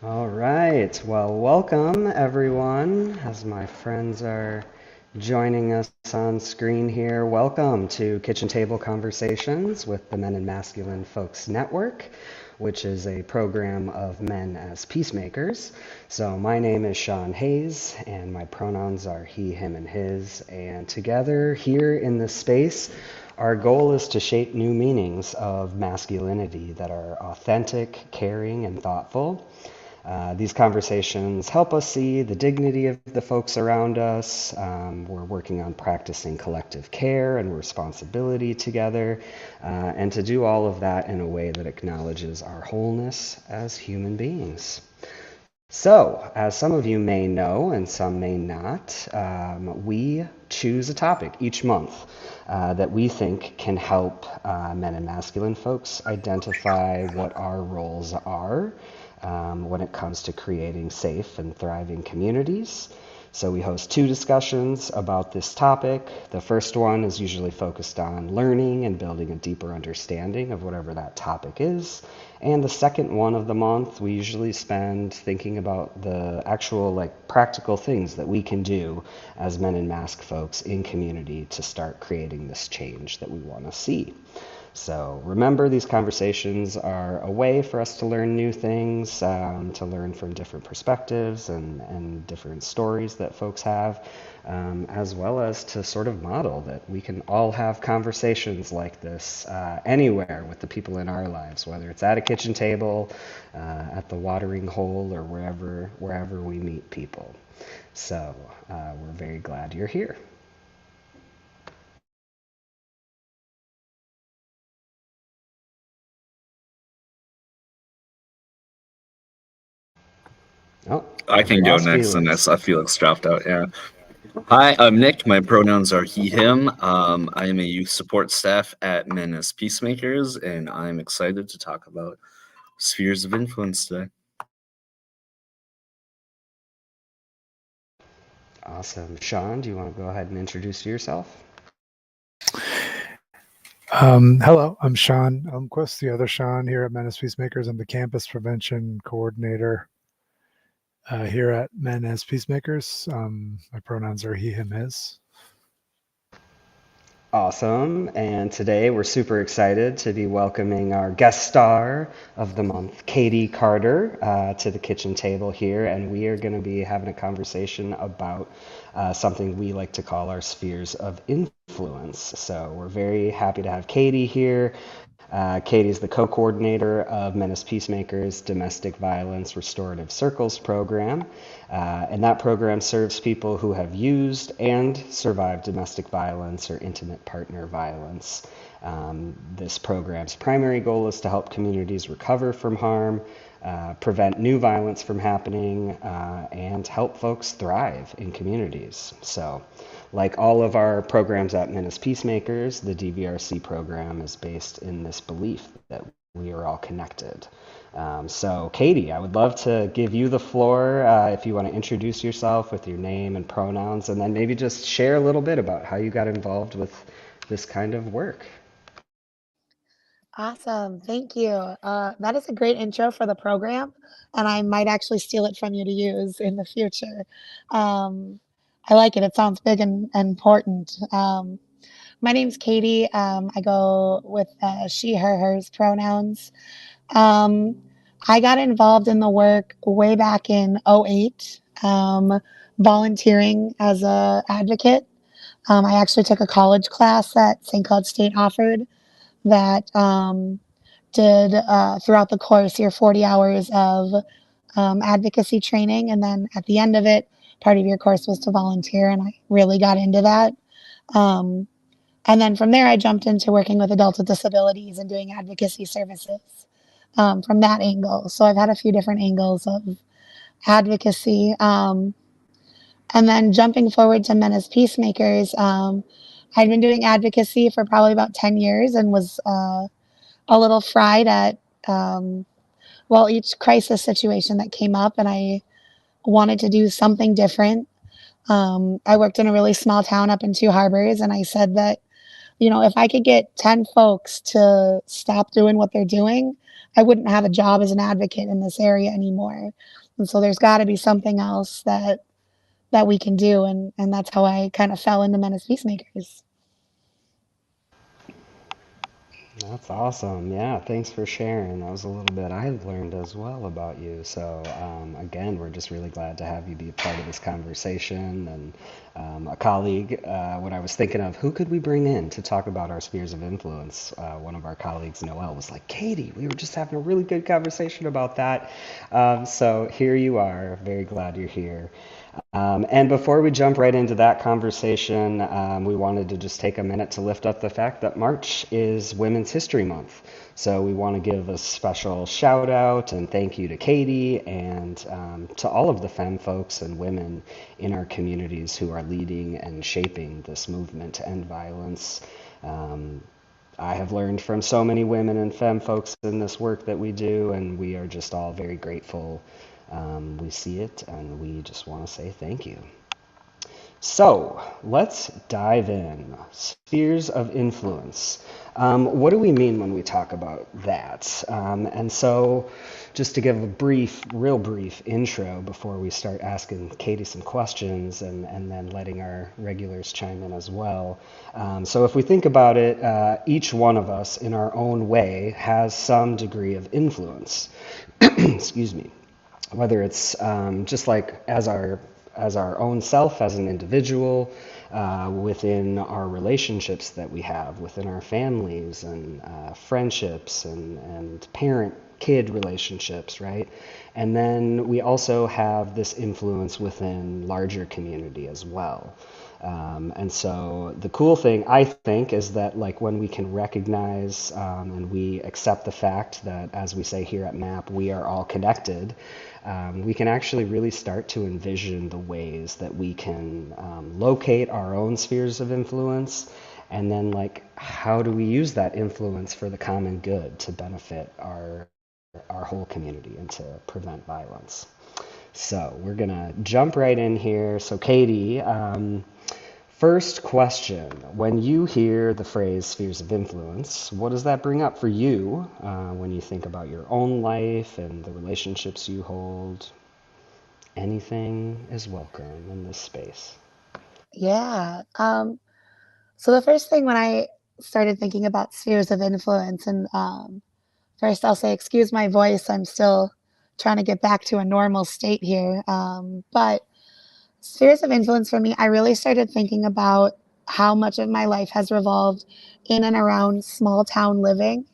All right. Well, welcome everyone. As my friends are joining us on screen here, welcome to Kitchen Table Conversations with the Men and Masculine Folks Network, which is a program of men as peacemakers. So, my name is Sean Hayes, and my pronouns are he, him, and his. And together here in this space, our goal is to shape new meanings of masculinity that are authentic, caring, and thoughtful. These conversations help us see the dignity of the folks around us. We're working on practicing collective care and responsibility together, and to do all of that in a way that acknowledges our wholeness as human beings. So, as some of you may know and some may not, we choose a topic each month that we think can help men and masculine folks identify what our roles are when it comes to creating safe and thriving communities. So we host two discussions about this topic. The first one is usually focused on learning and building a deeper understanding of whatever that topic is. And the second one of the month, we usually spend thinking about the actual practical things that we can do as men in mask folks in community to start creating this change that we want to see. So remember, these conversations are a way for us to learn new things, to learn from different perspectives and different stories that folks have, as well as to sort of model that we can all have conversations like this anywhere with the people in our lives, whether it's at a kitchen table, at the watering hole, or wherever we meet people. So we're very glad you're here. Oh, I we can go lost next Felix. unless Felix dropped out. Yeah. Hi, I'm Nick. My pronouns are he, him. I am a youth support staff at Men as Peacemakers, and I'm excited to talk about spheres of influence today. Awesome. Sean, do you want to go ahead and introduce yourself? Hello, I'm Sean Elmquist, the other Sean here at Menace Peacemakers. I'm the campus prevention coordinator here at Men as Peacemakers. My pronouns are he, him, his. Awesome. And today we're super excited to be welcoming our guest star of the month, Katey Carter, to the kitchen table here. And we are going to be having a conversation about something we like to call our spheres of influence. So we're very happy to have Katey here. Katey is the co-coordinator of Menace Peacemakers Domestic Violence Restorative Circles program. And that program serves people who have used and survived domestic violence or intimate partner violence. This program's primary goal is to help communities recover from harm, prevent new violence from happening, and help folks thrive in communities. So, like all of our programs at Menace Peacemakers, the DVRC program is based in this belief that we are all connected. So, Katey, I would love to give you the floor if you want to introduce yourself with your name and pronouns, and then maybe just share a little bit about how you got involved with this kind of work. Awesome. Thank you. That is a great intro for the program, and I might actually steal it from you to use in the future. Um, I like it. It sounds big and important. My name's Katey. I go with she, her, hers pronouns. Um, I got involved in the work way back in '08, volunteering as a advocate. I actually took a college class that St. Cloud State offered that did throughout the course your 40 hours of advocacy training. And then at the end of it, part of your course was to volunteer. And I really got into that. Um, and then from there, I jumped into working with adults with disabilities and doing advocacy services from that angle. So I've had a few different angles of advocacy. And then jumping forward to Men as Peacemakers, I'd been doing advocacy for probably about 10 years and was a little fried at each crisis situation that came up, and I wanted to do something different. I worked in a really small town up in Two Harbors, and I said that If I could get 10 folks to stop doing what they're doing, I wouldn't have a job as an advocate in this area anymore. And so there's got to be something else that we can do, and that's how I kind of fell into Men as Peacemakers. That's awesome. Yeah, thanks for sharing. That was a little bit I learned as well about you. So, again, we're just really glad to have you be a part of this conversation. And a colleague, when I was thinking of who could we bring in to talk about our spheres of influence, one of our colleagues, Noel, was like, Katey, we were just having a really good conversation about that. So here you are. Very glad you're here. And before we jump right into that conversation, we wanted to just take a minute to lift up the fact that March is Women's History Month. So we want to give a special shout out and thank you to Katey and to all of the femme folks and women in our communities who are leading and shaping this movement to end violence. I have learned from so many women and femme folks in this work that we do, and we are just all very grateful. We see it, and we just want to say thank you. So let's dive in. Spheres of influence. What do we mean when we talk about that? And so just to give a real brief intro before we start asking Katey some questions and then letting our regulars chime in as well. So if we think about it, each one of us in our own way has some degree of influence. Excuse me. Whether it's just like as our own self, as an individual, within our relationships that we have, within our families and friendships and parent-kid relationships, right? And then we also have this influence within larger community as well. And so the cool thing, I think, is that like when we can recognize and we accept the fact that, as we say here at MAP, we are all connected, we can actually really start to envision the ways that we can locate our own spheres of influence, and then like how do we use that influence for the common good to benefit our whole community and to prevent violence. So we're gonna jump right in here. So Katey, first question, when you hear the phrase spheres of influence, what does that bring up for you when you think about your own life and the relationships you hold? Anything is welcome in this space. Yeah. So the first thing when I started thinking about spheres of influence, and first I'll say, excuse my voice, I'm still trying to get back to a normal state here. But spheres of influence for me, I really started thinking about how much of my life has revolved in and around small town living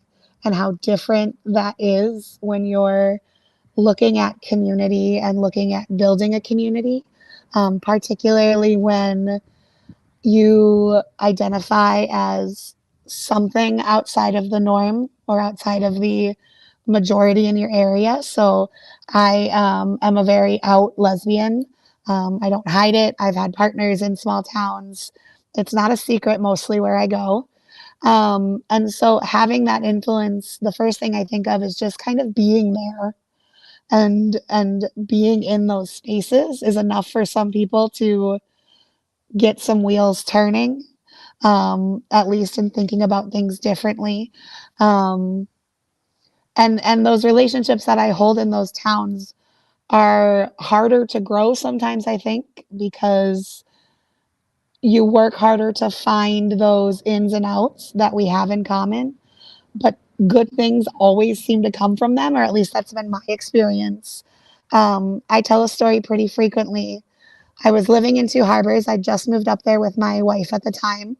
and how different that is when you're looking at community and looking at building a community, particularly when you identify as something outside of the norm or outside of the majority in your area. So I am a very out lesbian. I don't hide it. I've had partners in small towns. It's not a secret mostly where I go. And so having that influence, the first thing I think of is just kind of being there and being in those spaces is enough for some people to get some wheels turning, at least in thinking about things differently. Um, and those relationships that I hold in those towns are harder to grow sometimes, I think, because you work harder to find those ins and outs that we have in common. But good things always seem to come from them, or at least that's been my experience. I tell a story pretty frequently. I was living in Two Harbors. I just moved up there with my wife at the time.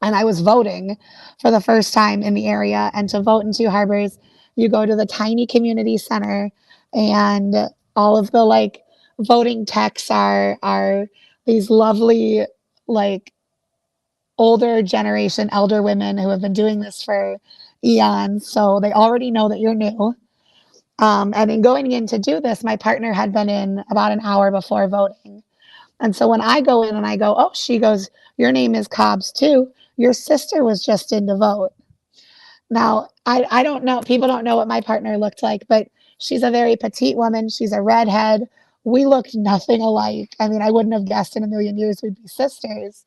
And I was voting for the first time in the area. And to vote in Two Harbors, you go to the tiny community center, and all of the like voting techs are these lovely like older generation elder women who have been doing this for eons. So they already know that you're new. And in going in to do this, my partner had been in about an hour before voting. And so when I go in and I go, oh, she goes, your name is Cobbs too. Your sister was just in to vote. Now, I don't know, people don't know what my partner looked like, but she's a very petite woman. She's a redhead. We looked nothing alike. I mean, I wouldn't have guessed in a million years we'd be sisters.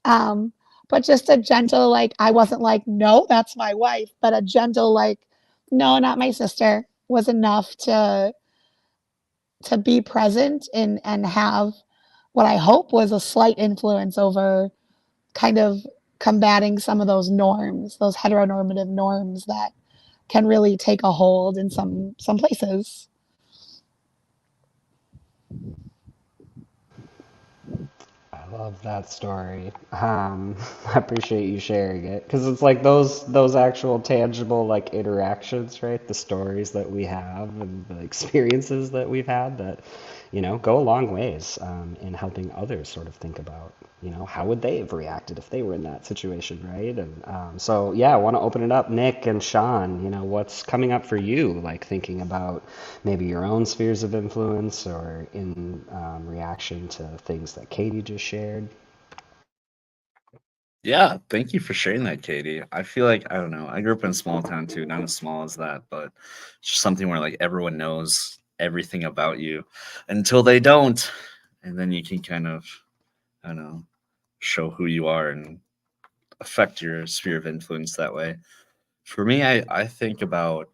Um, but just a gentle, like, I wasn't like, no, that's my wife, but a gentle, like, no, not my sister was enough to be present and have what I hope was a slight influence over kind of combating some of those norms, those heteronormative norms that can really take a hold in some places. I love that story. I appreciate you sharing it because it's like those actual tangible like interactions, right? The stories that we have and the experiences that we've had that, go a long ways in helping others sort of think about, how would they have reacted if they were in that situation, right? And so, yeah, I want to open it up, Nick and Sean. What's coming up for you? Like thinking about maybe your own spheres of influence or in reaction to things that Katey just shared. Yeah, thank you for sharing that, Katie. I feel like, I don't know, I grew up in a small town too, not as small as that, but it's just something where like everyone knows everything about you until they don't. And then you can kind of, I don't know, show who you are and affect your sphere of influence that way. For me, I think about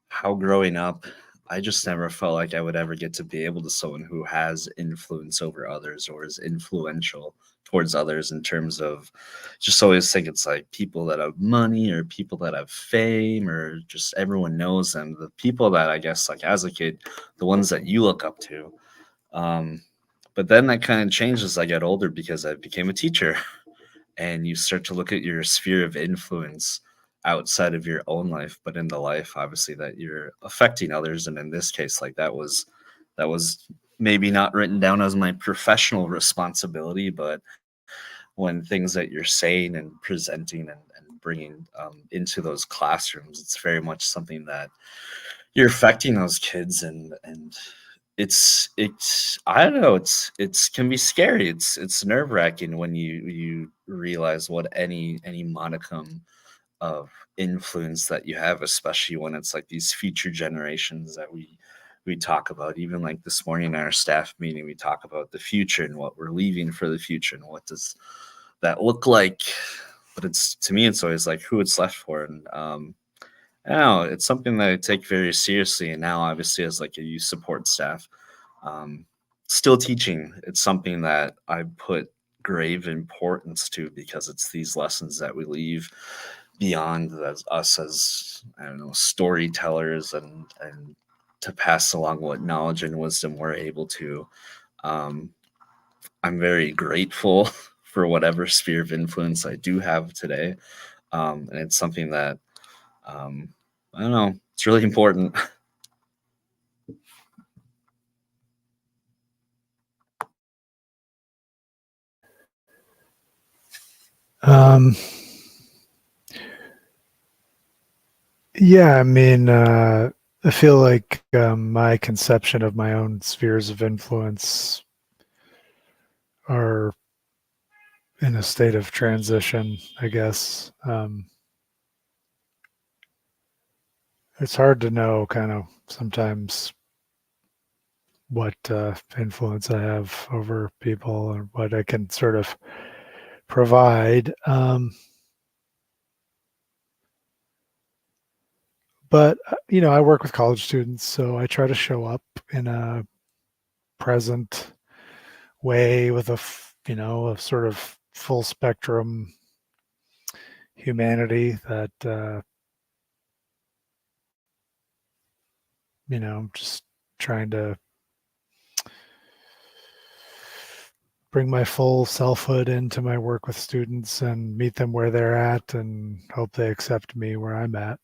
how growing up, I just never felt like I would ever get to be able to someone who has influence over others or is influential towards others in terms of just always think it's like people that have money or people that have fame or just everyone knows them. The people that I guess like as a kid, the ones that you look up to. Um, but then that kind of changed as I got older because I became a teacher and you start to look at your sphere of influence outside of your own life but in the life obviously that you're affecting others, and in this case like that was maybe not written down as my professional responsibility, but when things that you're saying and presenting and bringing into those classrooms, it's very much something that you're affecting those kids, and it's I don't know, it's can be scary. It's nerve wracking when you realize what any modicum of influence that you have, especially when it's like these future generations that we talk about. Even like this morning in our staff meeting, we talk about the future and what we're leaving for the future and what does that look like. But it's to me, it's always like who it's left for, and I don't know, it's something that I take very seriously. And now, obviously, as like a youth support staff, um, still teaching, it's something that I put grave importance to because it's these lessons that we leave beyond us as I don't know storytellers and to pass along what knowledge and wisdom we're able to. Um, I'm very grateful for whatever sphere of influence I do have today, and it's something that um, I don't know. It's really important. Um, yeah, I mean, I feel like my conception of my own spheres of influence are in a state of transition, I guess. It's hard to know kind of sometimes what influence I have over people or what I can sort of provide. But, I work with college students, so I try to show up in a present way with a sort of full spectrum humanity that, just trying to bring my full selfhood into my work with students and meet them where they're at and hope they accept me where I'm at.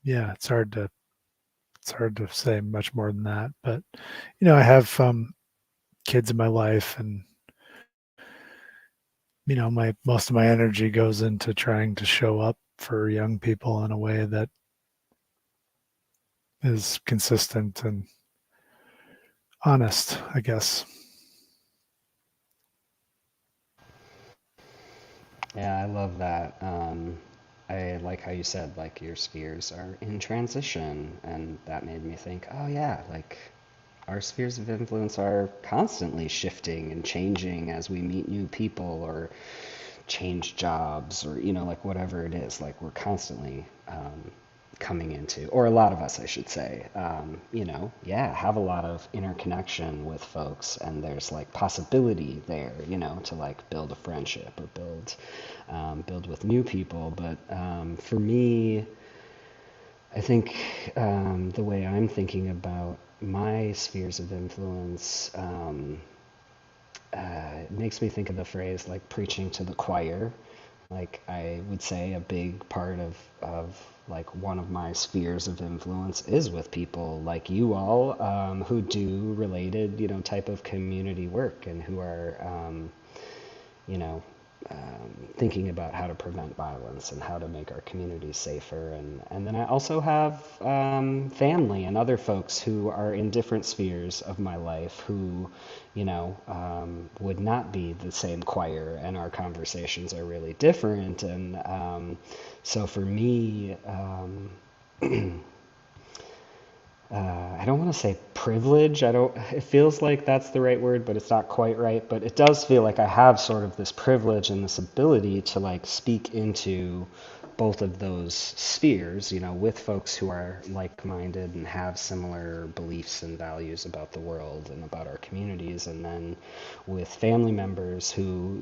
Yeah, it's hard to say much more than that, but I have kids in my life, and my most of my energy goes into trying to show up for young people in a way that is consistent and honest, I guess. Yeah, I love that. I like how you said like your spheres are in transition, and that made me think, oh yeah, like our spheres of influence are constantly shifting and changing as we meet new people or change jobs or, like whatever it is, like we're constantly coming into, or a lot of us, I should say, have a lot of interconnection with folks, and there's like possibility there, to like build a friendship or build with new people. But for me, I think the way I'm thinking about my spheres of influence, it makes me think of the phrase like preaching to the choir. Like I would say a big part of like one of my spheres of influence is with people like you all, who do related, type of community work, and who are, you know, thinking about how to prevent violence and how to make our communities safer. And then I also have family and other folks who are in different spheres of my life who, would not be the same choir, and our conversations are really different. And so for me, I don't want to say privilege. It feels like that's the right word, but it's not quite right. But it does feel like I have sort of this privilege and this ability to like speak into both of those spheres, with folks who are like-minded and have similar beliefs and values about the world and about our communities. And then with family members who,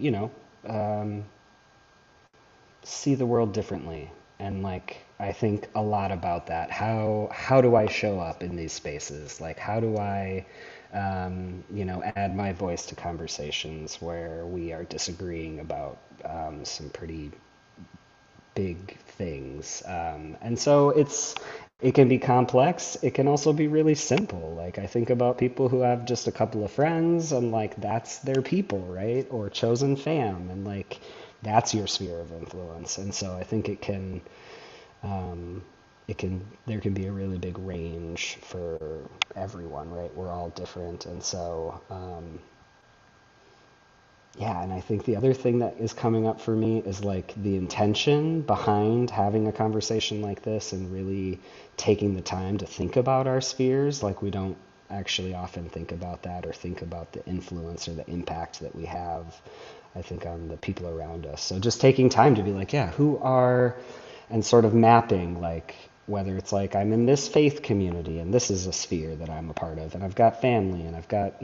see the world differently. And like I think a lot about that. How do I show up in these spaces? Like how do I add my voice to conversations where we are disagreeing about some pretty big things. And so it can be complex. It can also be really simple. Like I think about people who have just a couple of friends, and like that's their people, right? Or chosen fam, and like that's your sphere of influence. And so I think there can be a really big range for everyone, right? We're all different. And so and I think the other thing that is coming up for me is like the intention behind having a conversation like this and really taking the time to think about our spheres. Like we don't actually often think about that or think about the influence or the impact that we have, I think, on the people around us. So just taking time to be like, who are, and sort of mapping, like whether it's like I'm in this faith community and this is a sphere that I'm a part of, and I've got family and I've got,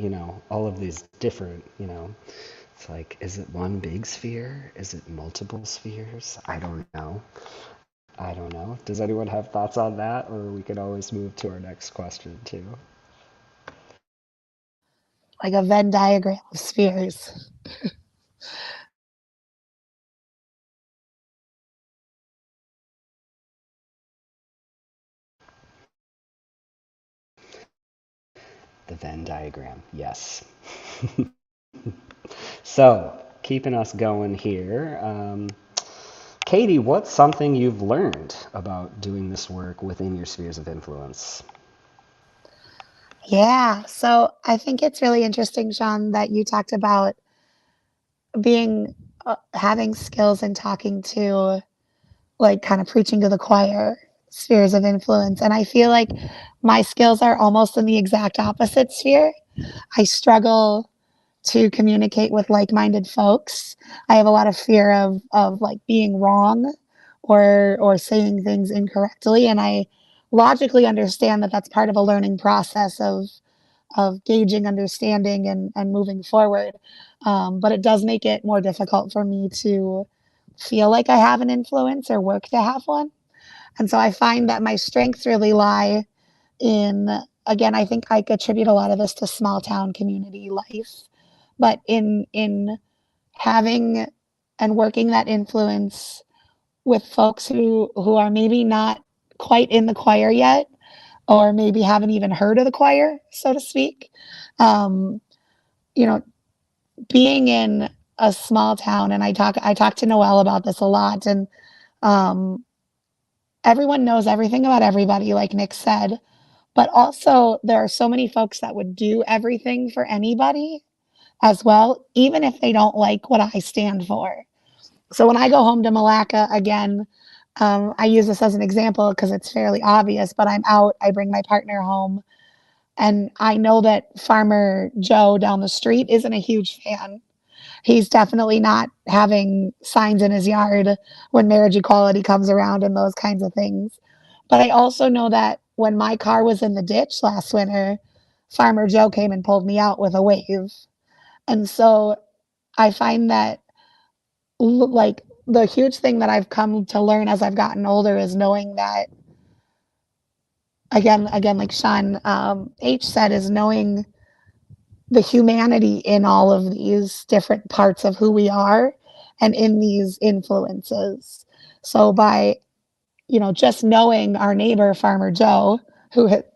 all of these different, it's like, is it one big sphere? Is it multiple spheres? I don't know. Does anyone have thoughts on that? Or we could always move to our next question too. Like a Venn diagram of spheres. The Venn diagram, yes. So, keeping us going here. Katey, what's something you've learned about doing this work within your spheres of influence? Yeah, so I think it's really interesting, Sean, that you talked about having skills and talking to, like, kind of preaching to the choir, spheres of influence. And I feel like my skills are almost in the exact opposite sphere. I struggle to communicate with like-minded folks. I have a lot of fear of like being wrong or saying things incorrectly, and I logically understand that that's part of a learning process of gauging understanding and moving forward. But it does make it more difficult for me to feel like I have an influence or work to have one. And so I find that my strengths really lie in, again, I think I attribute a lot of this to small town community life, but in having and working that influence with folks who are maybe not quite in the choir yet, or maybe haven't even heard of the choir, so to speak. Um, you know, being in a small town, and I talk to Noelle about this a lot, and um, everyone knows everything about everybody, like Nick said, but also there are so many folks that would do everything for anybody as well, even if they don't like what I stand for. So when I go home to Malacca again, I use this as an example because it's fairly obvious, but I'm out, I bring my partner home. And I know that Farmer Joe down the street isn't a huge fan. He's definitely not having signs in his yard when marriage equality comes around and those kinds of things. But I also know that when my car was in the ditch last winter, Farmer Joe came and pulled me out with a wave. And so I find that like the huge thing that I've come to learn as I've gotten older is knowing that again, like Sean H said, is knowing the humanity in all of these different parts of who we are and in these influences. So by, just knowing our neighbor, Farmer Joe,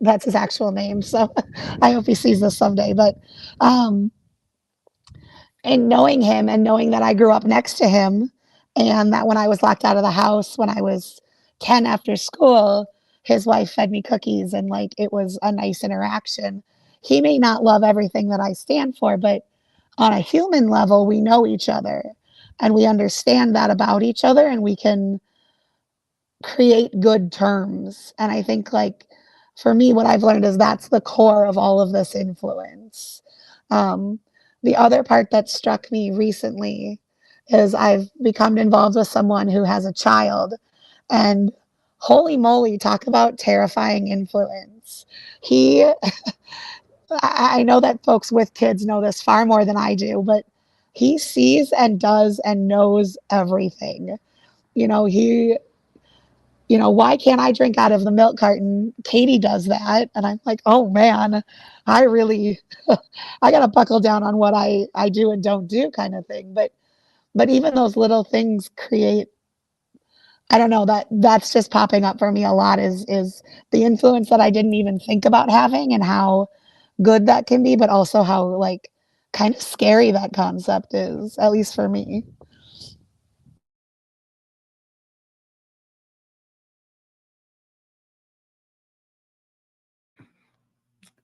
that's his actual name. So I hope he sees this someday. But, and knowing him and knowing that I grew up next to him and that when I was locked out of the house when I was 10 after school, his wife fed me cookies and like it was a nice interaction. He may not love everything that I stand for, but on a human level, we know each other and we understand that about each other and we can create good terms. And I think like for me, what I've learned is that's the core of all of this influence. Um, the other part that struck me recently is I've become involved with someone who has a child and holy moly, talk about terrifying influence. He, I know that folks with kids know this far more than I do, but he sees and does and knows everything. You know, he why can't I drink out of the milk carton? Katey does that. And I'm like, oh man, I really, I got to buckle down on what I do and don't do kind of thing. But even those little things create, I don't know, that's just popping up for me a lot is the influence that I didn't even think about having and how good that can be, but also how like kind of scary that concept is, at least for me.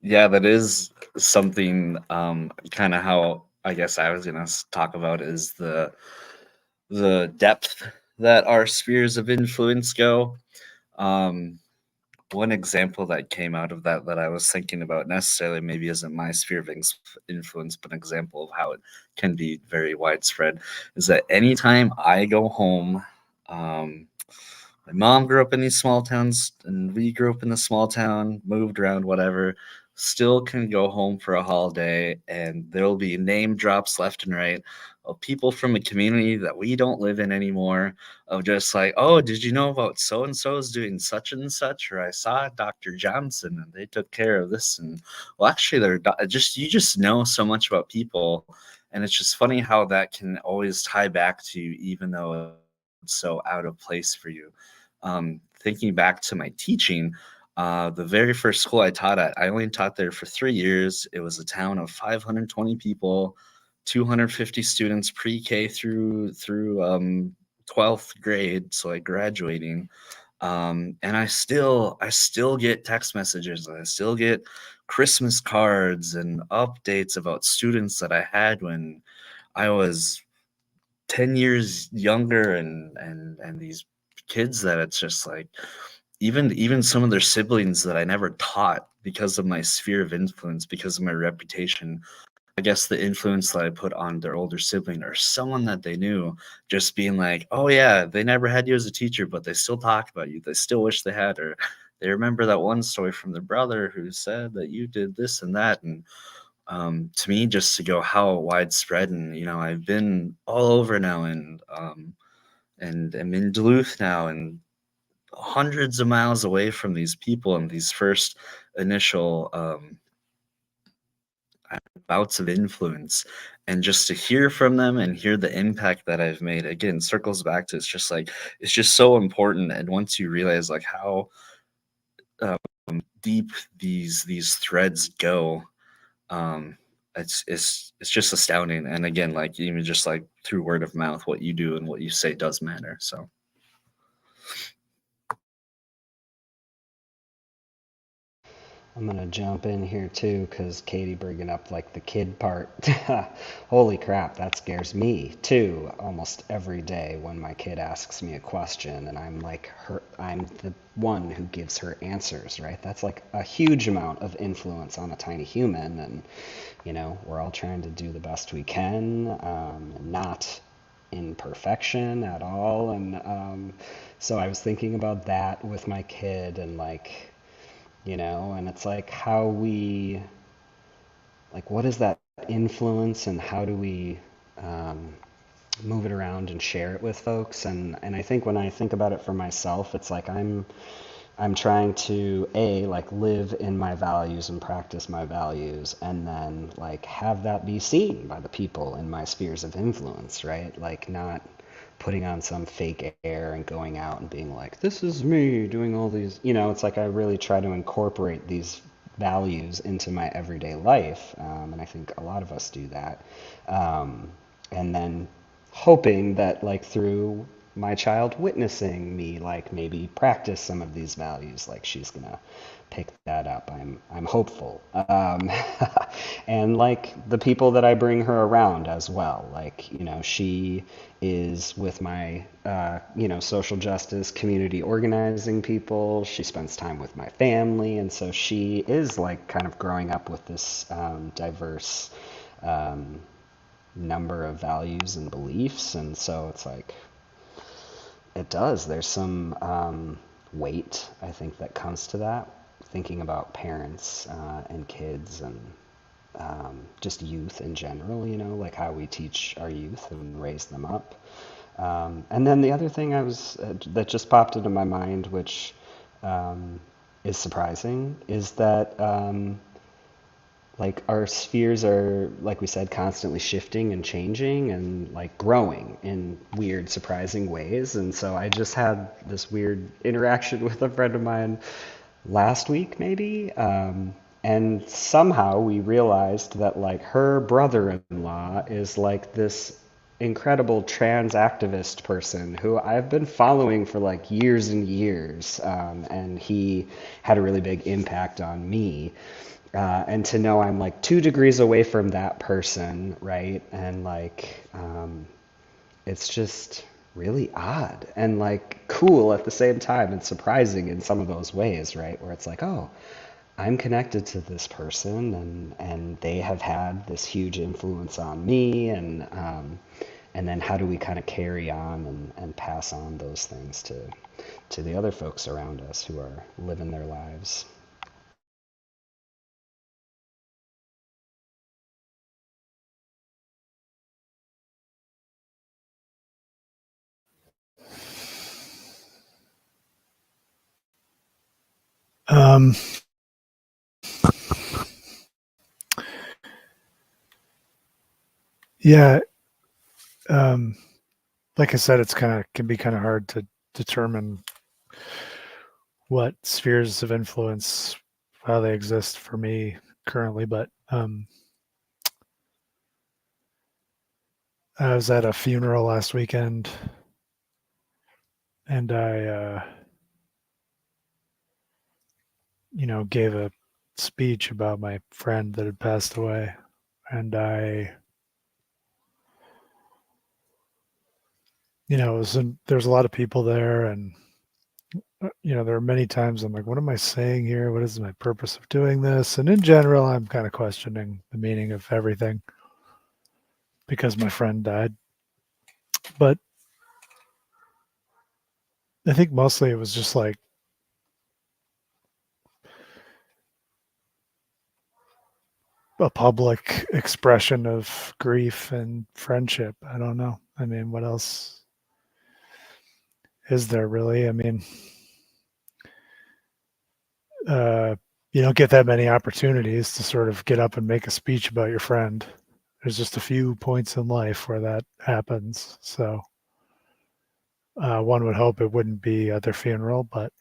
Yeah, that is something kind of how I guess I was gonna talk about is the depth that our spheres of influence go. Um, One example that came out of that that I was thinking about necessarily maybe isn't my sphere of influence, but an example of how it can be very widespread is that anytime I go home, my mom grew up in these small towns and we grew up in a small town, moved around, whatever, still can go home for a holiday and there'll be name drops left and right of people from a community that we don't live in anymore of just like, oh, did you know about so and so is doing such and such? Or I saw Dr. Johnson and they took care of this. And well, actually, just you just know so much about people. And it's just funny how that can always tie back to you, even though it's so out of place for you. Thinking back to my teaching, the very first school I taught at, I only taught there for 3 years. It was a town of 520 people, 250 students pre-K through 12th grade, so like graduating. And I still get text messages, and I still get Christmas cards and updates about students that I had when I was 10 years younger and these kids that it's just like even some of their siblings that I never taught because of my sphere of influence, because of my reputation. I guess the influence that I put on their older sibling or someone that they knew, just being like, oh yeah, they never had you as a teacher, but they still talk about you. They still wish they had, or they remember that one story from their brother who said that you did this and that. And to me, just to go how widespread, and I've been all over now, and I'm in Duluth now, and hundreds of miles away from these people and these first initial bouts of influence, and just to hear from them and hear the impact that I've made again circles back to it's just so important. And once you realize like how deep these threads go, um it's just astounding. And again, like even just like through word of mouth, what you do and what you say does matter. So I'm gonna jump in here too, because Katie bringing up like the kid part. Holy crap, that scares me too. Almost every day when my kid asks me a question, and I'm the one who gives her answers, right? That's like a huge amount of influence on a tiny human, and we're all trying to do the best we can, not in perfection at all, and so I was thinking about that with my kid, and and it's like how we, like, what is that influence and how do we um, move it around and share it with folks? And I think when I think about it for myself, it's like I'm trying to like live in my values and practice my values, and then like have that be seen by the people in my spheres of influence, right? Like not putting on some fake air and going out and being like, this is me doing all these, it's like I really try to incorporate these values into my everyday life. And I think a lot of us do that. And then hoping that like through my child witnessing me like maybe practice some of these values, like she's gonna pick that up. I'm hopeful. And like the people that I bring her around as well, like she is with my social justice community organizing people. She spends time with my family, and so she is like kind of growing up with this diverse number of values and beliefs, and so it's like it does. There's some weight, I think, that comes to that, thinking about parents and kids and just youth in general, like how we teach our youth and raise them up. And then the other thing that just popped into my mind, which is surprising, is that like our spheres are, like we said, constantly shifting and changing and like growing in weird, surprising ways. And so I just had this weird interaction with a friend of mine last week, maybe. And somehow we realized that like her brother-in-law is like this incredible trans activist person who I've been following for like years and years. And he had a really big impact on me. And to know I'm like 2 degrees away from that person, right? And like, it's just really odd and like cool at the same time and surprising in some of those ways, right? Where it's like, oh, I'm connected to this person and they have had this huge influence on me, and then how do we kind of carry on and pass on those things to the other folks around us who are living their lives. Um, yeah, like I said, it's can be kind of hard to determine what spheres of influence, how they exist for me currently. But I was at a funeral last weekend, and I, gave a speech about my friend that had passed away, and there's a lot of people there, and there are many times I'm like, what am I saying here? What is my purpose of doing this? And in general, I'm kind of questioning the meaning of everything because my friend died. But I think mostly it was just like a public expression of grief and friendship. I don't know. I mean, what else is there really? I mean, you don't get that many opportunities to sort of get up and make a speech about your friend. There's just a few points in life where that happens. So one would hope it wouldn't be at their funeral, but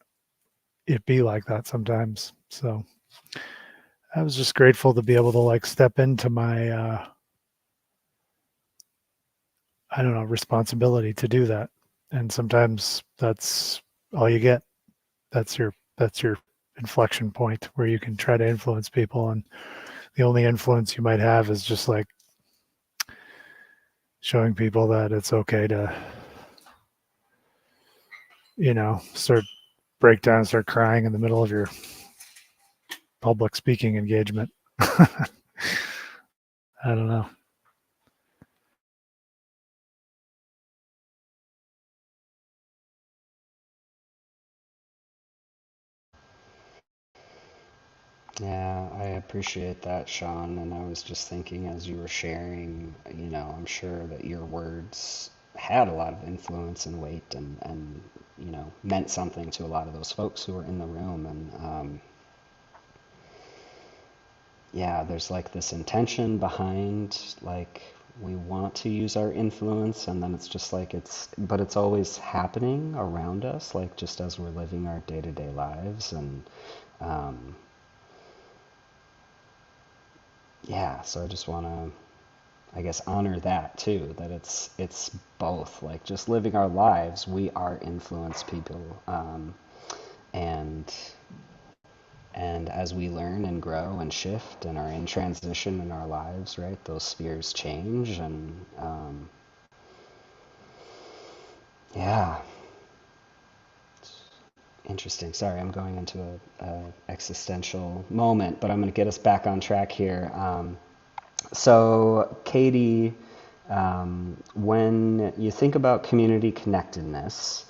it'd be like that sometimes. So I was just grateful to be able to like step into my, I don't know, responsibility to do that. And sometimes that's all you get. That's your inflection point where you can try to influence people, and the only influence you might have is just like showing people that it's okay to, break down, start crying in the middle of your public speaking engagement. I don't know. Yeah, I appreciate that, Sean. And I was just thinking as you were sharing, I'm sure that your words had a lot of influence and weight and meant something to a lot of those folks who were in the room. And yeah, there's like this intention behind, like, we want to use our influence, and then it's just like but it's always happening around us, like just as we're living our day-to-day lives. And um, yeah, so I just want to, I guess, honor that too, that it's both, like just living our lives, we are influence people, and and as we learn and grow and shift and are in transition in our lives, right, those spheres change. And yeah, interesting. Sorry, I'm going into a existential moment, but I'm going to get us back on track here. So, Katey, when you think about community connectedness,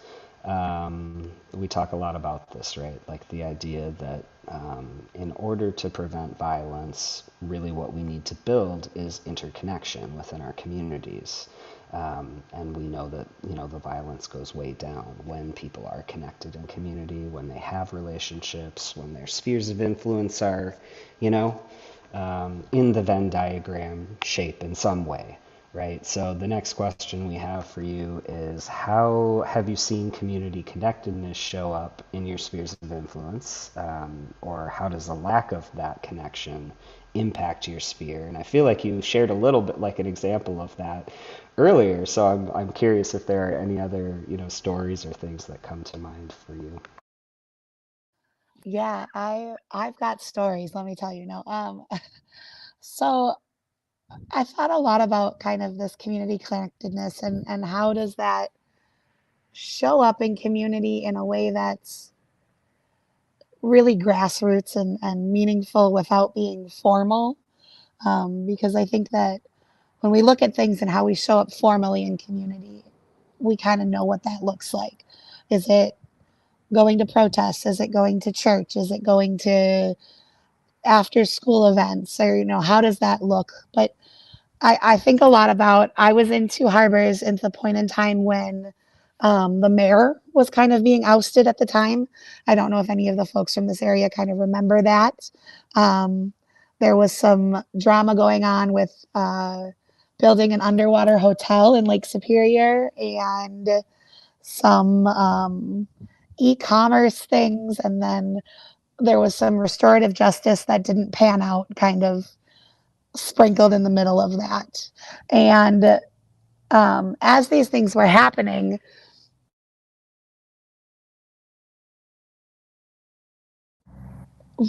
we talk a lot about this, right? Like the idea that in order to prevent violence, really what we need to build is interconnection within our communities. And we know that, the violence goes way down when people are connected in community, when they have relationships, when their spheres of influence are, in the Venn diagram shape in some way, right? So the next question we have for you is, how have you seen community connectedness show up in your spheres of influence? Or how does the lack of that connection impact your sphere? And I feel like you shared a little bit like an example of that earlier. So I'm curious if there are any other, stories or things that come to mind for you. Yeah, I've got stories, let me tell you. No, so I thought a lot about kind of this community connectedness and how does that show up in community in a way that's really grassroots and meaningful without being formal. Because I think that when we look at things and how we show up formally in community, we kind of know what that looks like. Is it going to protests? Is it going to church? Is it going to after school events? Or, how does that look? But I think a lot about, I was in Two Harbors at the point in time when the mayor was kind of being ousted at the time. I don't know if any of the folks from this area kind of remember that. Um, there was some drama going on with building an underwater hotel in Lake Superior and some e-commerce things. And then there was some restorative justice that didn't pan out, kind of sprinkled in the middle of that. And as these things were happening,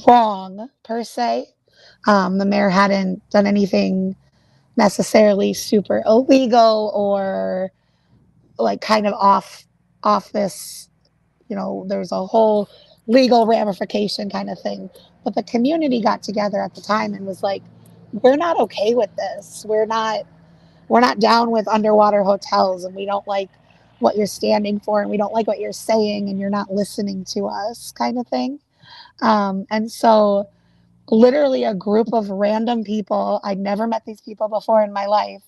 wrong per se, the mayor hadn't done anything necessarily super illegal or like kind of off this, there's a whole legal ramification kind of thing. But the community got together at the time and was like, we're not okay with this. We're not down with underwater hotels, and we don't like what you're standing for, and we don't like what you're saying, and you're not listening to us, kind of thing. And so literally a group of random people, I'd never met these people before in my life,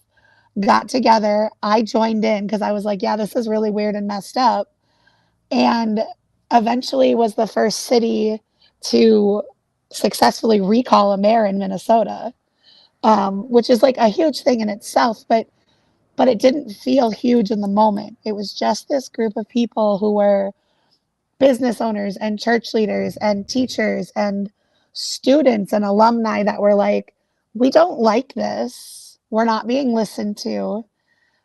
got together. I joined in because I was like, yeah, this is really weird and messed up. And eventually was the first city to successfully recall a mayor in Minnesota, which is like a huge thing in itself. But it didn't feel huge in the moment. It was just this group of people who were business owners and church leaders and teachers and students and alumni that were like, we don't like this. We're not being listened to.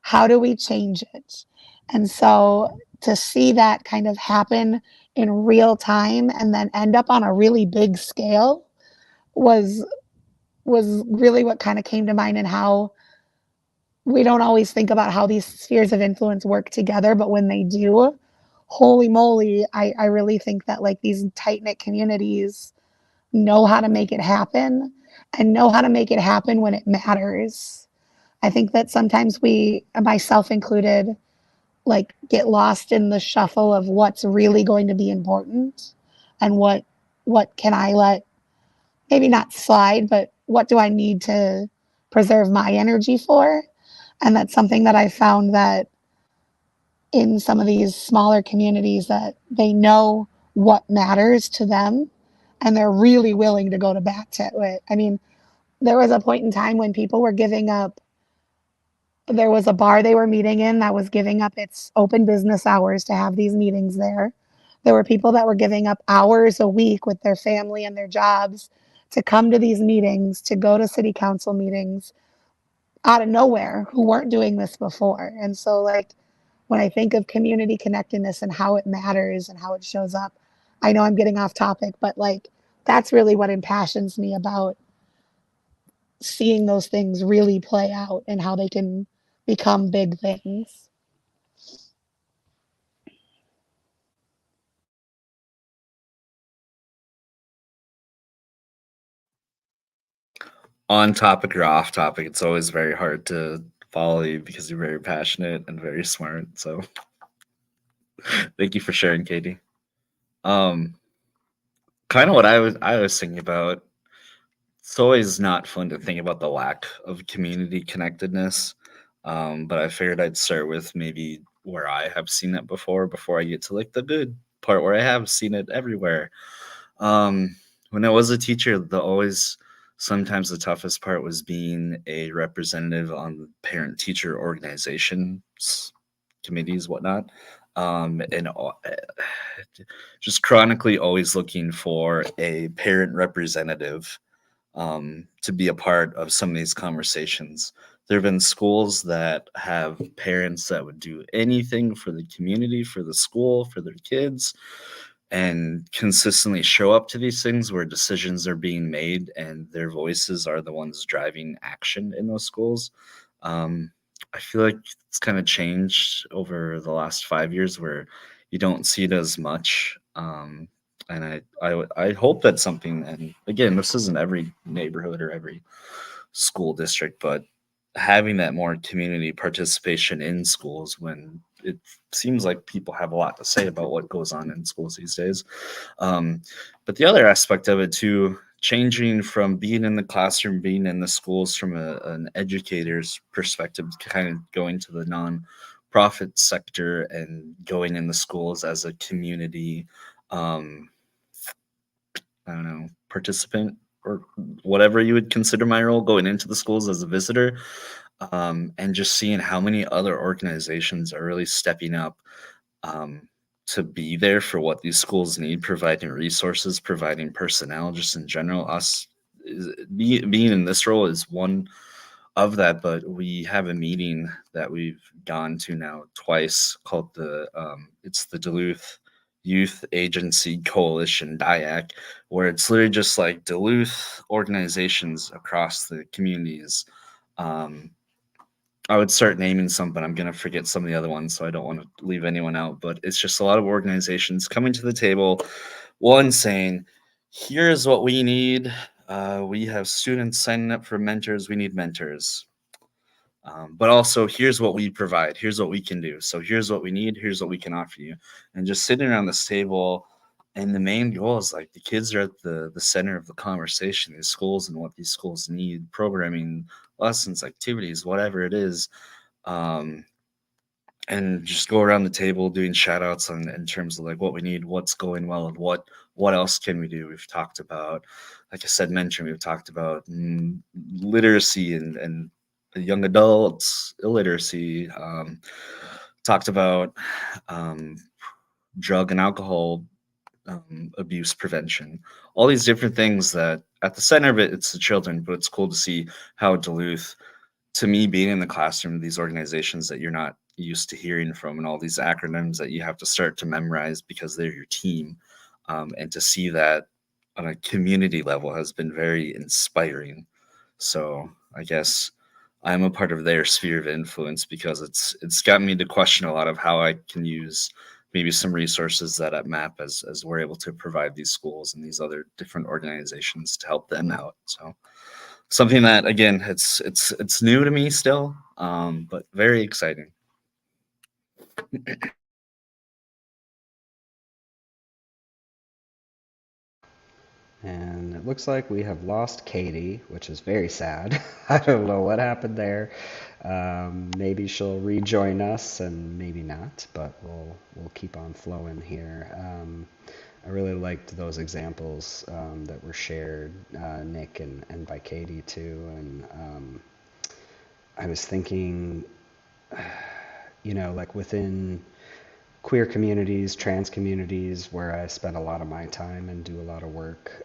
How do we change it? And so to see that kind of happen in real time and then end up on a really big scale was really what kind of came to mind, and how we don't always think about how these spheres of influence work together, but when they do, holy moly, I really think that like these tight knit communities know how to make it happen, and know how to make it happen when it matters. I think that sometimes we, myself included, like get lost in the shuffle of what's really going to be important, and what can I let maybe not slide, but what do I need to preserve my energy for? And that's something that I found that in some of these smaller communities, that they know what matters to them and they're really willing to go to bat to it. I mean, there was a point in time when people were giving up, there was a bar they were meeting in that was giving up its open business hours to have these meetings there. There were people that were giving up hours a week with their family and their jobs to come to these meetings, to go to city council meetings out of nowhere, who weren't doing this before. And so, like, when I think of community connectedness and how it matters and how it shows up, I know I'm getting off topic, but like, that's really what impassions me about seeing those things really play out and how they can become big things. On topic or off topic, it's always very hard to follow you because you're very passionate and very smart. So thank you for sharing, Katie. Um, kind of what I was thinking about. It's always not fun to think about the lack of community connectedness. But I figured I'd start with maybe where I have seen it before I get to like the good part where I have seen it everywhere. When I was a teacher, sometimes the toughest part was being a representative on parent teacher organizations, committees, whatnot. Just chronically always looking for a parent representative to be a part of some of these conversations. There have been schools that have parents that would do anything for the community, for the school, for their kids, and consistently show up to these things where decisions are being made and their voices are the ones driving action in those schools. I feel like it's kind of changed over the last 5 years where you don't see it as much. And I hope that's something, and again, this isn't every neighborhood or every school district, but having that more community participation in schools when it seems like people have a lot to say about what goes on in schools these days. But the other aspect of it too, changing from being in the classroom, being in the schools from an educator's perspective, kind of going to the non-profit sector and going in the schools as a community, I don't know, participant or whatever you would consider my role, going into the schools as a visitor, and just seeing how many other organizations are really stepping up to be there for what these schools need, providing resources, providing personnel, just in general. Being in this role is one of that, but we have a meeting that we've gone to now twice called it's the Duluth Youth Agency Coalition, DIAC, where it's literally just like Duluth organizations across the communities. I would start naming some, but I'm going to forget some of the other ones, so I don't want to leave anyone out. But it's just a lot of organizations coming to the table, one saying, here's what we need. We have students signing up for mentors. We need mentors. But also, here's what we provide. Here's what we can do. So here's what we need. Here's what we can offer you. And just sitting around this table, and the main goal is like the kids are at the center of the conversation, these schools and what these schools need, programming, lessons, activities, whatever it is. And just go around the table doing shout outs in terms of like what we need, what's going well, and what else can we do. We've talked about, like I said, mentoring. We've talked about literacy and young adults illiteracy. Talked about drug and alcohol abuse prevention. All these different things that at the center of it, it's the children. But it's cool to see how Duluth, to me, being in the classroom, these organizations that you're not used to hearing from, and all these acronyms that you have to start to memorize because they're your team. And to see that on a community level has been very inspiring. So I guess I'm a part of their sphere of influence because it's got me to question a lot of how I can use maybe some resources that at MAP as we're able to provide these schools and these other different organizations to help them out. So something that, again, it's new to me still, but very exciting. And it looks like we have lost Katey, which is very sad. I don't know what happened there. Maybe she'll rejoin us, and maybe not, but we'll keep on flowing here. I really liked those examples that were shared, Nick, and by Katey too. And I was thinking, like within queer communities, trans communities, where I spend a lot of my time and do a lot of work,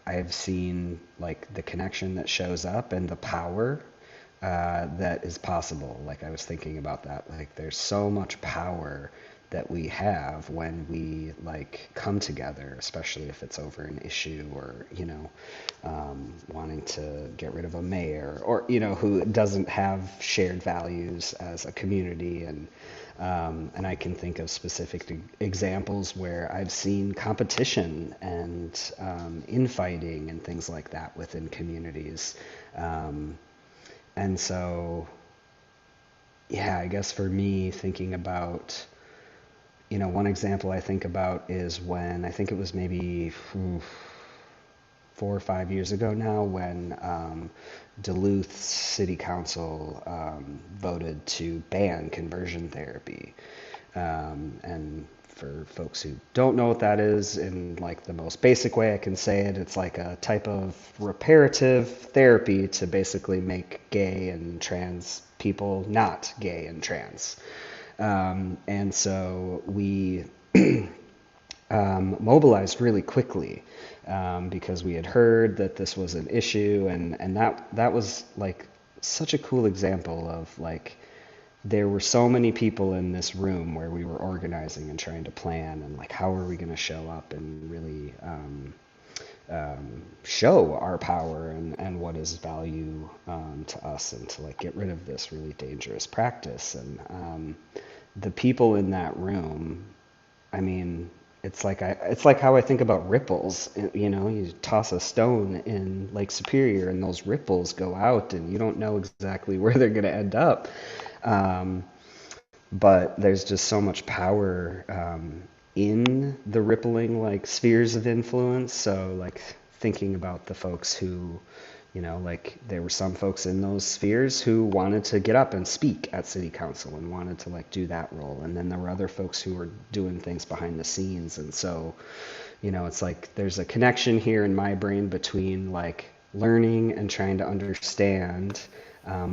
I've seen like the connection that shows up and the power that is possible. Like I was thinking about that. Like there's so much power that we have when we like come together, especially if it's over an issue or wanting to get rid of a mayor or who doesn't have shared values as a community. And I can think of specific examples where I've seen competition and infighting and things like that within communities. And so, yeah, I guess for me, thinking about, one example I think about is when I think it was maybe 4 or 5 years ago now when Duluth City Council voted to ban conversion therapy. And for folks who don't know what that is, in like the most basic way I can say it, it's like a type of reparative therapy to basically make gay and trans people not gay and trans. And so we mobilized really quickly because we had heard that this was an issue, and that was like such a cool example of like there were so many people in this room where we were organizing and trying to plan and like how are we going to show up and really show our power and what is value to us, and to like get rid of this really dangerous practice. And the people in that room, I mean, it's like how I think about ripples. You toss a stone in Lake Superior and those ripples go out and you don't know exactly where they're going to end up. But there's just so much power in the rippling like spheres of influence. So like thinking about the folks who, like there were some folks in those spheres who wanted to get up and speak at city council and wanted to like do that role. And then there were other folks who were doing things behind the scenes. And so, it's like there's a connection here in my brain between like learning and trying to understand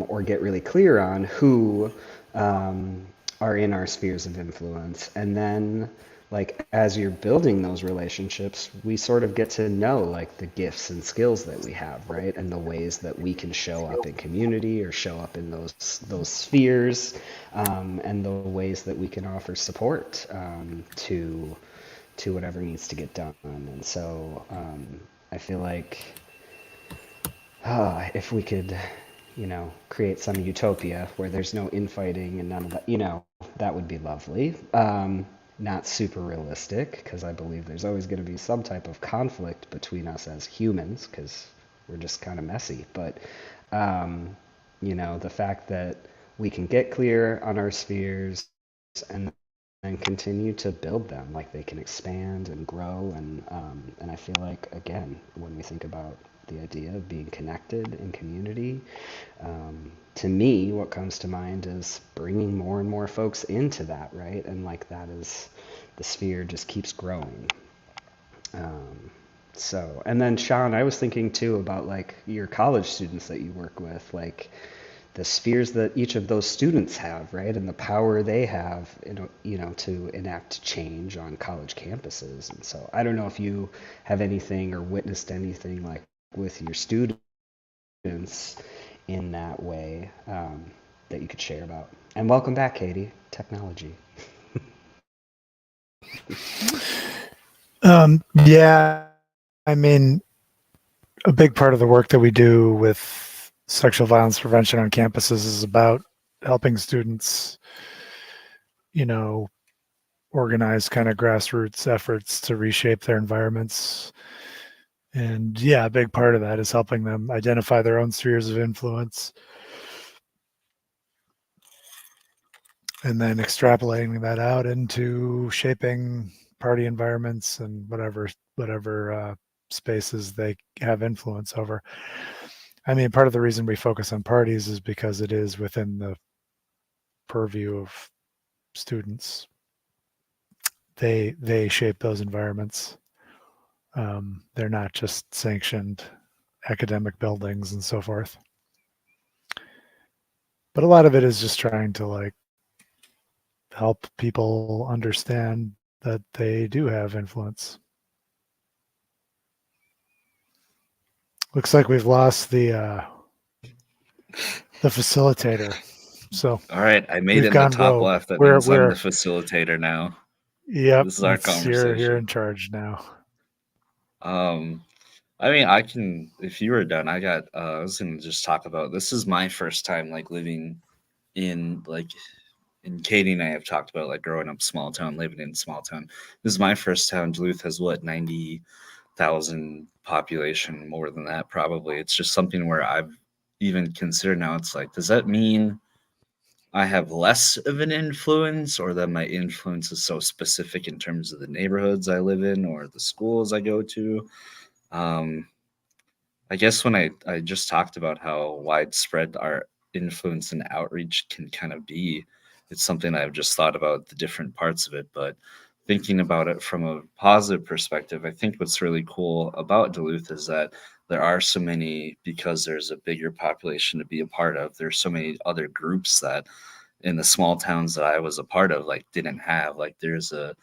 or get really clear on who are in our spheres of influence. And then like as you're building those relationships, we sort of get to know like the gifts and skills that we have, right? And the ways that we can show up in community or show up in those spheres, and the ways that we can offer support to whatever needs to get done. And so I feel like if we could create some utopia where there's no infighting and none of that, that would be lovely. Not super realistic, because I believe there's always going to be some type of conflict between us as humans, because we're just kind of messy. But, the fact that we can get clear on our spheres and continue to build them, like they can expand and grow. And I feel like, again, when we think about the idea of being connected in community, to me, what comes to mind is bringing more and more folks into that, right? And like that is, the sphere just keeps growing. So, and then Sean, I was thinking too about like your college students that you work with, like the spheres that each of those students have, right? And the power they have, to enact change on college campuses. And so I don't know if you have anything or witnessed anything like with your students in that way. that you could share about. And welcome back, Katey. Technology. Yeah, I mean, a big part of the work that we do with sexual violence prevention on campuses is about helping students, organize kind of grassroots efforts to reshape their environments. And yeah, a big part of that is helping them identify their own spheres of influence and then extrapolating that out into shaping party environments and whatever spaces they have influence over. I mean, part of the reason we focus on parties is because it is within the purview of students. They shape those environments. They're not just sanctioned academic buildings and so forth. But a lot of it is just trying to help people understand that they do have influence. Looks like we've lost the facilitator. So All right, I made we've it in the gone top rogue. left. That We're means I'm the facilitator now. Yep, This is our you're in conversation. charge now. I mean, I can. If you were done, I was gonna just talk about. This is my first time living in and Katey and I have talked about growing up small town, living in small town. This is my first town. Duluth has what 90,000 population, more than that probably. It's just something where I've even considered now. It's does that mean I have less of an influence, or that my influence is so specific in terms of the neighborhoods I live in or the schools I go to? Um, I guess when I just talked about how widespread our influence and outreach can kind of be, it's something I've just thought about the different parts of it. But thinking about it from a positive perspective, I think what's really cool about Duluth is that there are so many, because there's a bigger population to be a part of. There's so many other groups that in the small towns that I was a part of didn't have. There's a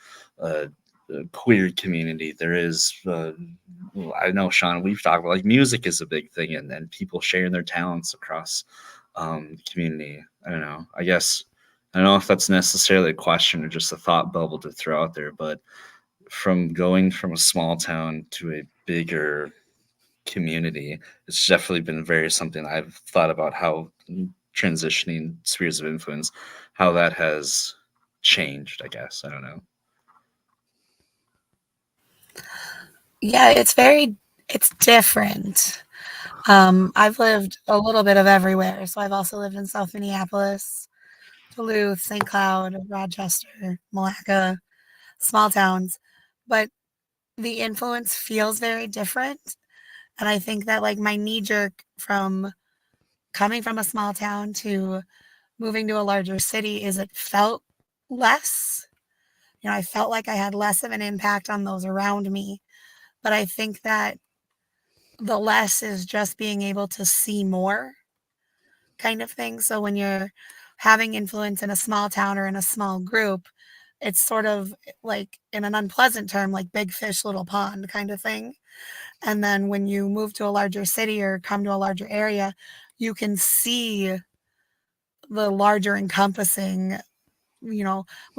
queer community. There is I know, Sean, we've talked about music is a big thing, and people sharing their talents across the community. I don't know. I guess I don't know if that's necessarily a question or just a thought bubble to throw out there, but from going from a small town to a bigger community, it's definitely been very something I've thought about, how transitioning spheres of influence, how that has changed, I guess. I don't know. Yeah, it's different. I've lived a little bit of everywhere. So I've also lived in South Minneapolis, Duluth, St. Cloud, Rochester, Malacca, small towns. But the influence feels very different. And I think that my knee jerk from coming from a small town to moving to a larger city is it felt less. I felt like I had less of an impact on those around me. But I think that the less is just being able to see more kind of thing. So when you're having influence in a small town or in a small group, it's sort of in an unpleasant term, like big fish, little pond kind of thing. And then when you move to a larger city or come to a larger area, you can see the larger encompassing, we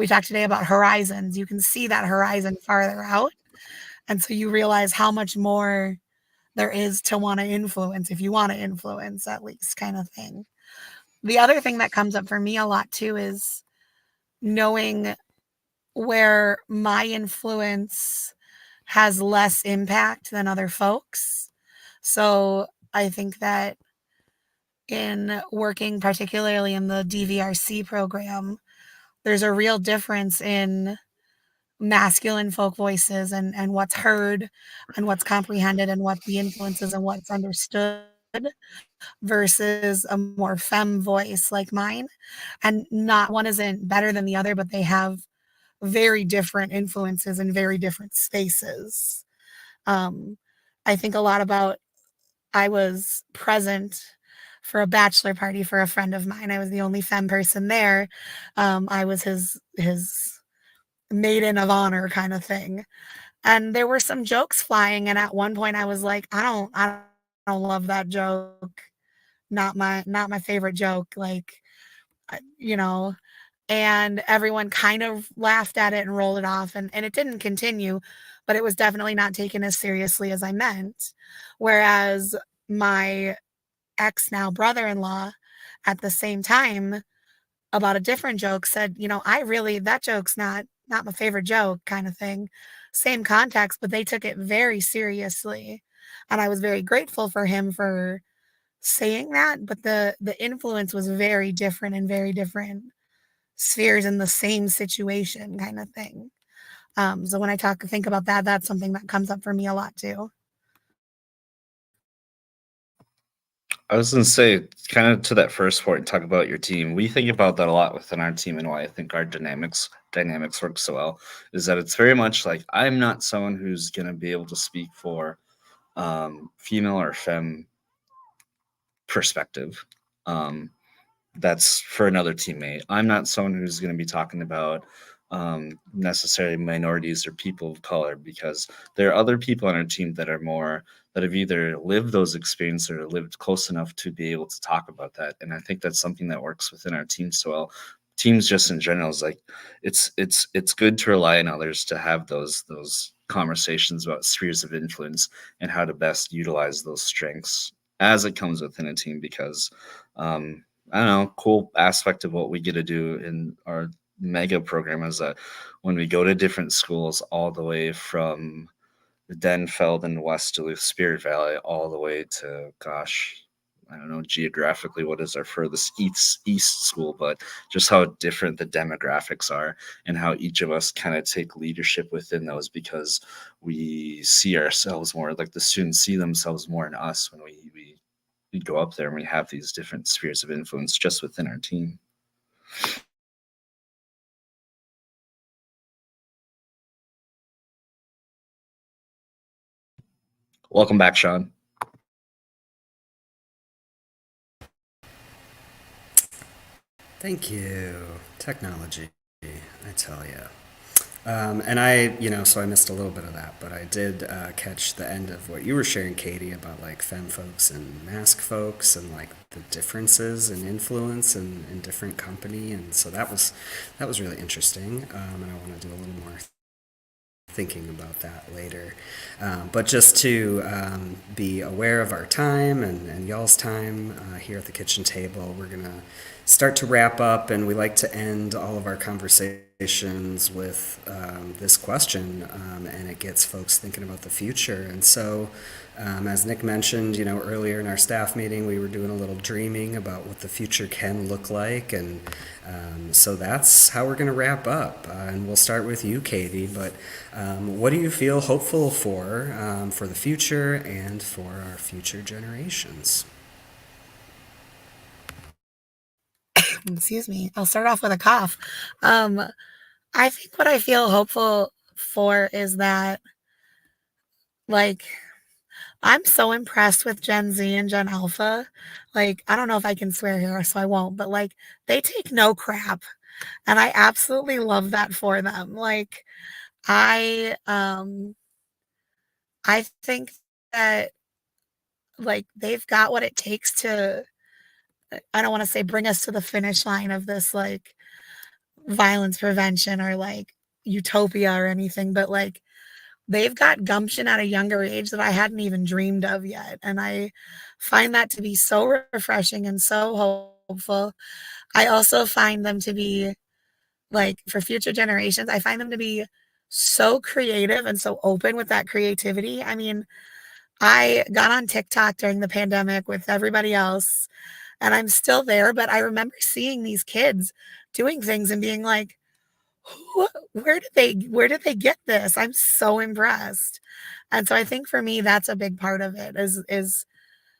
talked today about horizons. You can see that horizon farther out. And so you realize how much more there is to want to influence, if you want to influence at least, kind of thing. The other thing that comes up for me a lot too is knowing where my influence has less impact than other folks. So I think that in working particularly in the DVRC program, there's a real difference in masculine folk voices and what's heard and what's comprehended and what the influences and what's understood versus a more femme voice like mine. And not one isn't better than the other, but they have very different influences in very different spaces. Um, I think a lot about I was present for a bachelor party for a friend of mine. I was the only femme person there. I was his maiden of honor kind of thing. And there were some jokes flying, and at one point I was like, I don't love that joke. Not my favorite joke. you know, and everyone kind of laughed at it and rolled it off, and it didn't continue, but it was definitely not taken as seriously as I meant. Whereas my ex now brother-in-law at the same time about a different joke said, I really, that joke's not my favorite joke kind of thing. Same context, but they took it very seriously. And I was very grateful for him for saying that, but the influence was very different in very different spheres in the same situation kind of thing. So when I think about that, that's something that comes up for me a lot too. I was going to say, kind of to that first point, talk about your team. We think about that a lot within our team, and why I think our dynamics work so well is that it's very much like I'm not someone who's going to be able to speak for female or femme perspective. That's for another teammate. I'm not someone who's going to be talking about necessarily minorities or people of color, because there are other people on our team that have either lived those experiences or lived close enough to be able to talk about that. And I think that's something that works within our team so well. Teams just in general is like it's good to rely on others to have those conversations about spheres of influence and how to best utilize those strengths as it comes within a team, because I don't know, cool aspect of what we get to do in our mega program is that when we go to different schools, all the way from Denfeld and West Duluth, Spirit Valley, all the way to, gosh, I don't know geographically what is our furthest east school, but just how different the demographics are and how each of us kind of take leadership within those, because we see ourselves more, like the students see themselves more in us when we go up there and we have these different spheres of influence just within our team. Welcome back, Sean. Thank you. Technology, I tell you. And I, so I missed a little bit of that, but I did catch the end of what you were sharing, Katey, about like femme folks and mask folks and like the differences in influence in different company. And so that was really interesting. And I want to do a little more thinking about that later. But just to be aware of our time and y'all's time here at the kitchen table, we're going to start to wrap up, and we like to end all of our conversations with this question, and it gets folks thinking about the future. And so, as Nick mentioned, earlier in our staff meeting, we were doing a little dreaming about what the future can look like, and so that's how we're going to wrap up. And we'll start with you, Katey. But what do you feel hopeful for the future and for our future generations? Excuse me. I'll start off with a cough. I think what I feel hopeful for is that, like, I'm so impressed with Gen Z and Gen Alpha. Like, I don't know if I can swear here, so I won't, but like, they take no crap. And I absolutely love that for them. Like, I think that like they've got what it takes to, I don't want to say bring us to the finish line of this like violence prevention or like utopia or anything, but like they've got gumption at a younger age that I hadn't even dreamed of yet. And I find that to be so refreshing and so hopeful. I also find them to be like, for future generations, I find them to be so creative and so open with that creativity. I mean, I got on TikTok during the pandemic with everybody else, and I'm still there, but I remember seeing these kids doing things and being like, where did they get this? I'm so impressed. And so I think for me, that's a big part of it is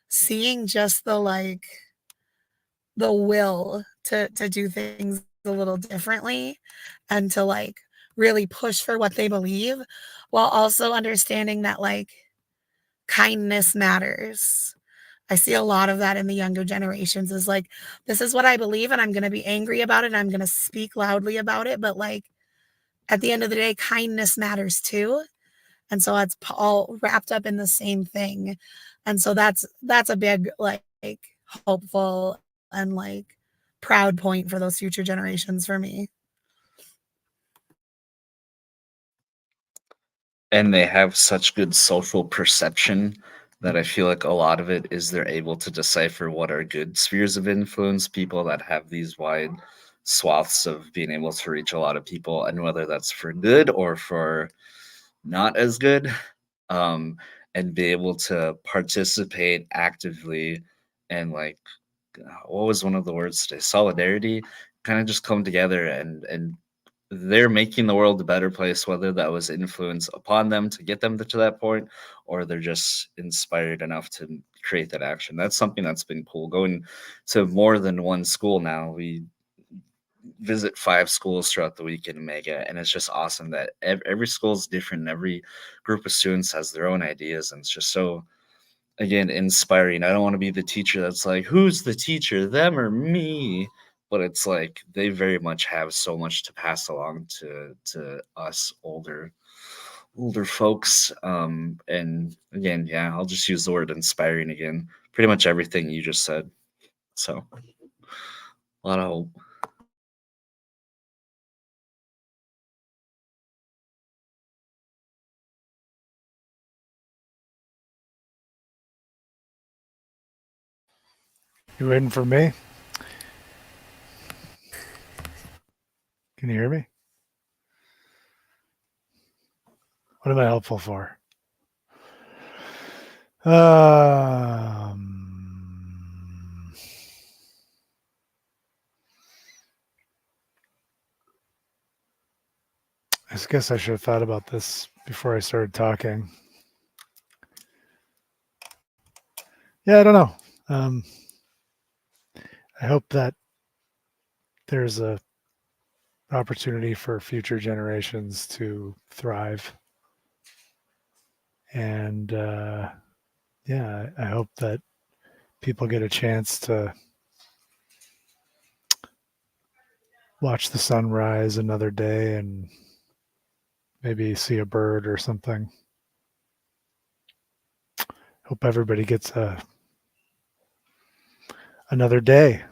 seeing just the will to do things a little differently and to like really push for what they believe, while also understanding that like kindness matters. I see a lot of that in the younger generations is like, this is what I believe and I'm going to be angry about it. And I'm going to speak loudly about it. But like at the end of the day, kindness matters too. And so it's all wrapped up in the same thing. And so that's a big like hopeful and like proud point for those future generations for me. And they have such good social perception that I feel like a lot of it is they're able to decipher what are good spheres of influence, people that have these wide swaths of being able to reach a lot of people, and whether that's for good or for not as good, and be able to participate actively and like what was one of the words today? Solidarity, kind of just come together and they're making the world a better place, whether that was influence upon them to get them to that point, or they're just inspired enough to create that action. That's something that's been cool. Going to more than one school now, we visit 5 schools throughout the week in Mega, and it's just awesome that every school is different. And every group of students has their own ideas, and it's just so, again, inspiring. I don't want to be the teacher that's like, who's the teacher, them or me? But it's like they very much have so much to pass along to us older folks. And again, yeah, I'll just use the word inspiring again. Pretty much everything you just said. So a lot of hope. You waiting for me? Can you hear me? What am I helpful for? I guess I should have thought about this before I started talking. Yeah, I don't know. I hope that there's a opportunity for future generations to thrive. And yeah, I hope that people get a chance to watch the sun rise another day and maybe see a bird or something. Hope everybody gets another day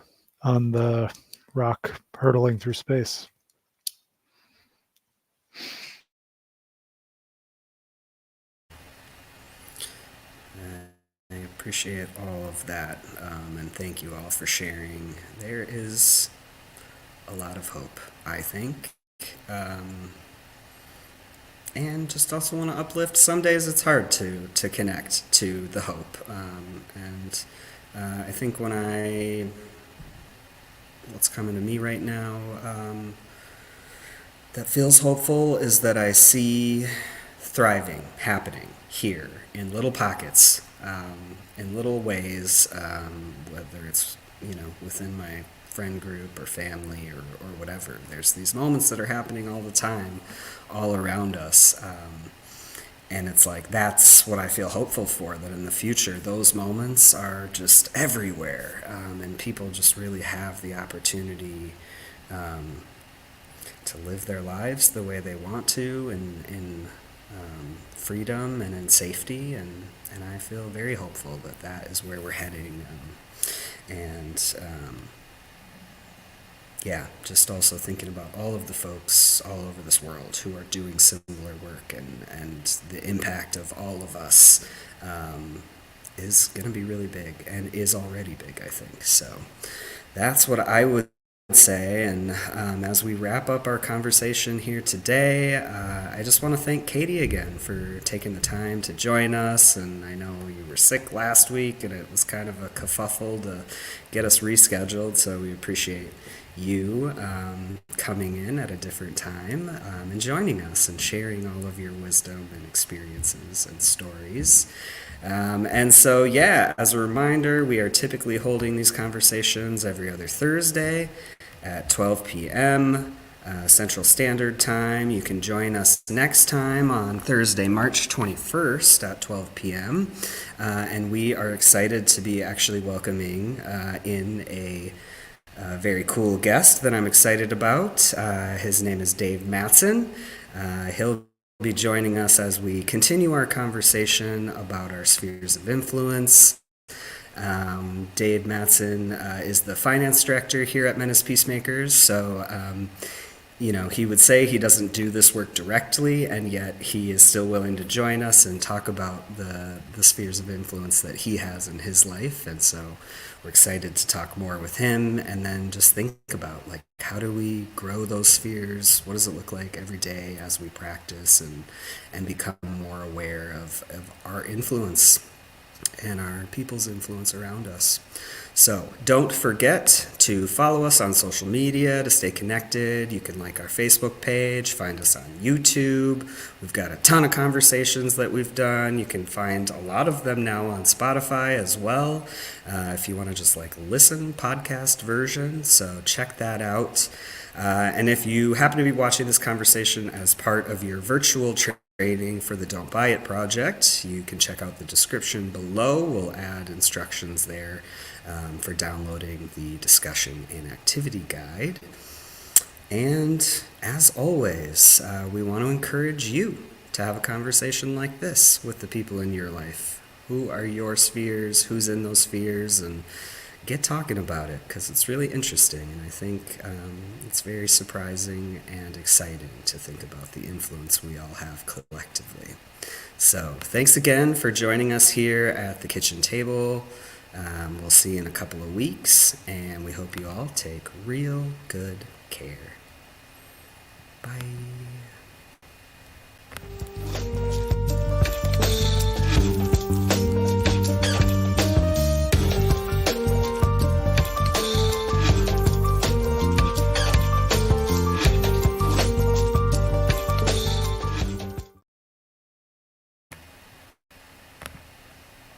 on the rock hurtling through space. I appreciate all of that, and thank you all for sharing. There is a lot of hope, I think. And just also want to uplift. Some days it's hard to connect to the hope. And I think what's coming to me right now that feels hopeful is that I see thriving happening here in little pockets, in little ways, whether it's, within my friend group or family or whatever. There's these moments that are happening all the time, all around us. And it's like, that's what I feel hopeful for, that in the future, those moments are just everywhere. And people just really have the opportunity to live their lives the way they want to, in freedom and in safety. And I feel very hopeful that that is where we're heading. Yeah, just also thinking about all of the folks all over this world who are doing similar work, and the impact of all of us is going to be really big, and is already big, I think. So that's what I would say. And as we wrap up our conversation here today, I just want to thank Katey again for taking the time to join us. And I know you were sick last week, and it was kind of a kerfuffle to get us rescheduled, so we appreciate you coming in at a different time and joining us and sharing all of your wisdom and experiences and stories. And so, yeah, as a reminder, we are typically holding these conversations every other Thursday at 12 p.m. Central Standard Time. You can join us next time on Thursday, March 21st at 12 p.m. And we are excited to be actually welcoming in a very cool guest that I'm excited about. His name is Dave Matson. He'll be joining us as we continue our conversation about our spheres of influence. Dave Matson is the finance director here at Menace Peacemakers. So, he would say he doesn't do this work directly, and yet he is still willing to join us and talk about the spheres of influence that he has in his life. And so we're excited to talk more with him, and then just think about, like, how do we grow those spheres? What does it look like every day as we practice and become more aware of our influence and our people's influence around us. So don't forget to follow us on social media to stay connected. You can like our Facebook page, find us on YouTube. We've got a ton of conversations that we've done. You can find a lot of them now on Spotify as well, if you want to just listen, podcast version. So check that out. And if you happen to be watching this conversation as part of your virtual training for the Don't Buy It project, you can check out the description below. We'll add instructions there for downloading the discussion and activity guide. And as always, we want to encourage you to have a conversation like this with the people in your life. Who are your spheres? Who's in those spheres? And get talking about it, because it's really interesting, and I think it's very surprising and exciting to think about the influence we all have collectively. So thanks again for joining us here at the kitchen table. We'll see you in a couple of weeks, and we hope you all take real good care. Bye.